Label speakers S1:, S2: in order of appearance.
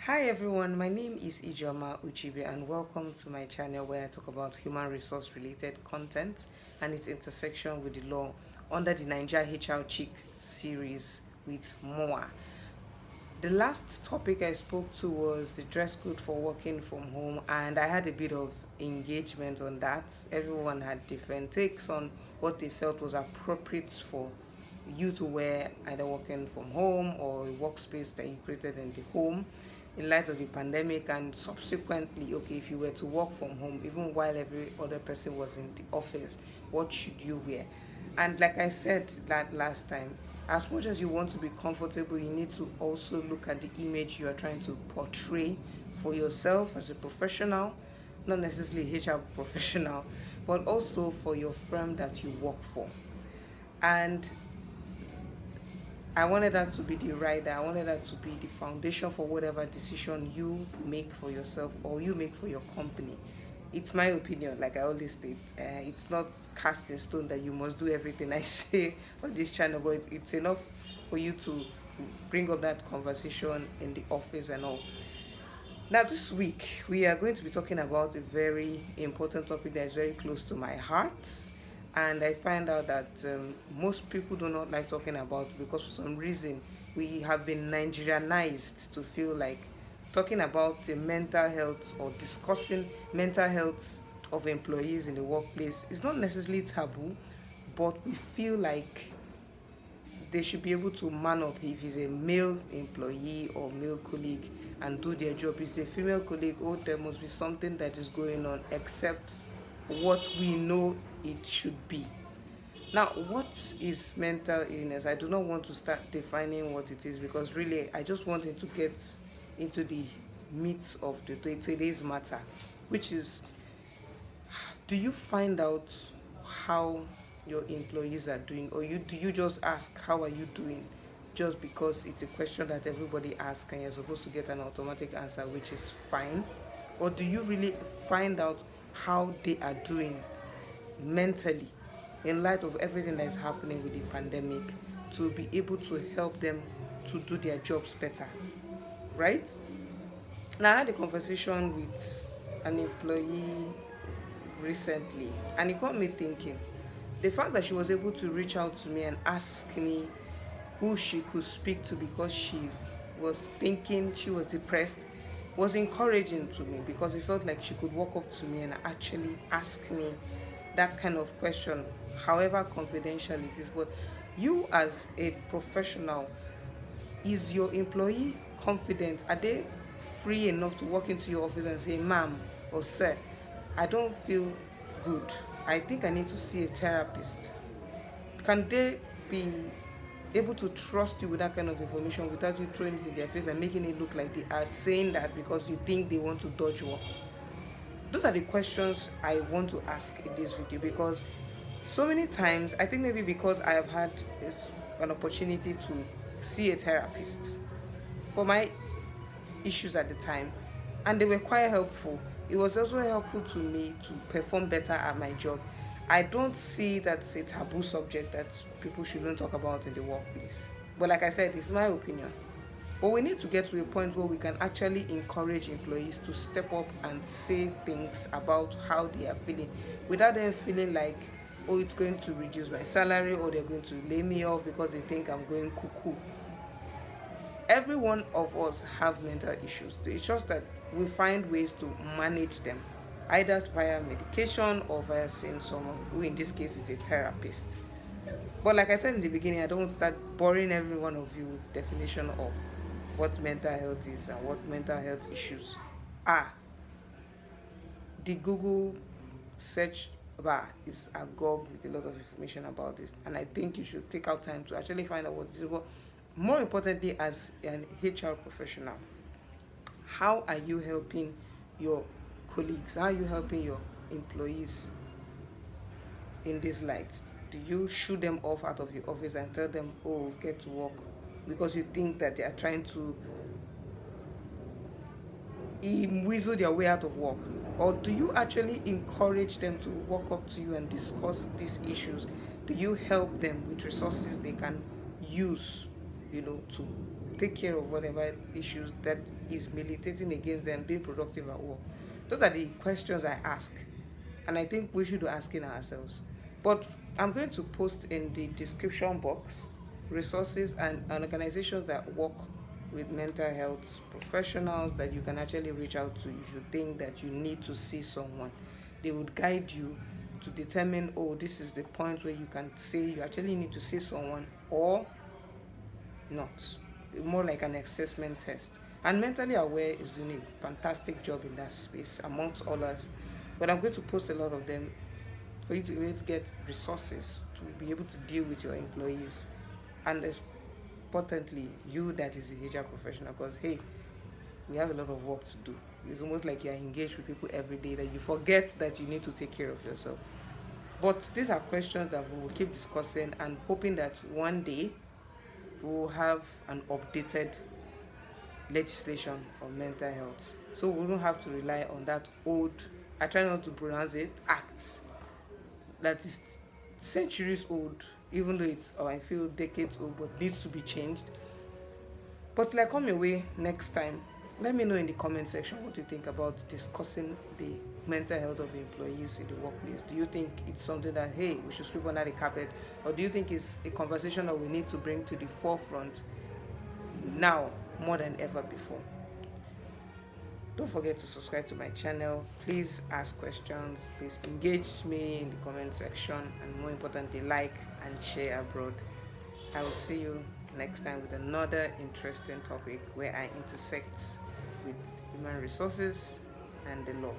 S1: Hi everyone, my name is Ijeoma Ucheibe and welcome to my channel where I talk about human resource related content and its intersection with the law under the Naija HR Chic Series with MOA. The last topic I spoke to was the dress code for working from home, and I had a bit of engagement on that. Everyone had different takes on what they felt was appropriate for you to wear, either working from home or a workspace that you created in the home in light of the pandemic, and subsequently, okay, if you were to work from home even while every other person was in the office, what should you wear? And like I said that last time, as much as you want to be comfortable, you need to also look at the image you are trying to portray for yourself as a professional, not necessarily HR professional, but also for your firm that you work for. And I wanted that to be the rider. I wanted that to be the foundation for whatever decision you make for yourself or you make for your company. It's my opinion, like I always state. It's not cast in stone that you must do everything I say on this channel, but it's enough for you to bring up that conversation in the office and all. Now, this week, we are going to be talking about a very important topic that is very close to my heart. And I find out that most people do not like talking about it because for some reason we have been Nigerianized to feel like talking about the mental health or discussing mental health of employees in the workplace is not necessarily taboo, but we feel like they should be able to man up if it's a male employee or male colleague and do their job. If it's a female colleague, oh, there must be something that is going on except what we know it should be. Now, what is mental illness? I do not want to start defining what it is because really I just wanted to get into the meat of the today's matter, which is, do you find out how your employees are doing, or do you just ask how are you doing just because it's a question that everybody asks and you're supposed to get an automatic answer, which is fine? Or do you really find out how they are doing mentally in light of everything that is happening with the pandemic to be able to help them to do their jobs better, right? Now, I had a conversation with an employee recently, and it got me thinking. The fact that she was able to reach out to me and ask me who she could speak to because she was thinking she was depressed was encouraging to me because it felt like she could walk up to me and actually ask me that kind of question, however confidential it is. But you, as a professional, is your employee confident? Are they free enough to walk into your office and say, ma'am or sir, I don't feel good, I think I need to see a therapist? Can they be able to trust you with that kind of information without you throwing it in their face and making it look like they are saying that because you think they want to dodge work? Those are the questions I want to ask in this video because so many times, I think maybe because I have had an opportunity to see a therapist for my issues at the time, and they were quite helpful. It was also helpful to me to perform better at my job. I don't see that it's a taboo subject that people shouldn't talk about in the workplace. But like I said, it's my opinion. But we need to get to a point where we can actually encourage employees to step up and say things about how they are feeling without them feeling like, oh, it's going to reduce my salary or they're going to lay me off because they think I'm going cuckoo. Every one of us have mental issues. It's just that we find ways to manage them, either via medication or via seeing someone who in this case is a therapist. But like I said in the beginning, I don't want to start boring every one of you with definition of what mental health is and what mental health issues are. The Google search bar is agog with a lot of information about this, and I think you should take out time to actually find out what it is. But more importantly, as an HR professional, how are you helping your colleagues? How are you helping your employees in this light? Do you shoo them off out of your office and tell them, oh, get to work, because you think that they are trying to weasel their way out of work? Or do you actually encourage them to walk up to you and discuss these issues? Do you help them with resources they can use to take care of whatever issues that is militating against them being productive at work? Those are the questions I ask, and I think we should be asking ourselves. But I'm going to post in the description box resources and organizations that work with mental health professionals that you can actually reach out to if you think that you need to see someone. They would guide you to determine, oh, this is the point where you can say you actually need to see someone or not. More like an assessment test. And Mentally Aware is doing a fantastic job in that space, amongst others. But I'm going to post a lot of them for you to be able to get resources to be able to deal with your employees. And importantly, you that is a HR professional, because hey, we have a lot of work to do. It's almost like you're engaged with people every day that you forget that you need to take care of yourself. But these are questions that we will keep discussing and hoping that one day we will have an updated legislation on mental health. So we don't have to rely on that old, I try not to pronounce it, act that is centuries old, even though it's, or I feel decades old, but needs to be changed. But till I come away next time, let me know in the comment section what you think about discussing the mental health of employees in the workplace. Do you think it's something that, hey, we should sweep under the carpet? Or do you think it's a conversation that we need to bring to the forefront now more than ever before? Don't forget to subscribe to my channel. Please ask questions. Please engage me in the comment section. And more importantly, like and share abroad. I will see you next time with another interesting topic where I intersect with human resources and the law.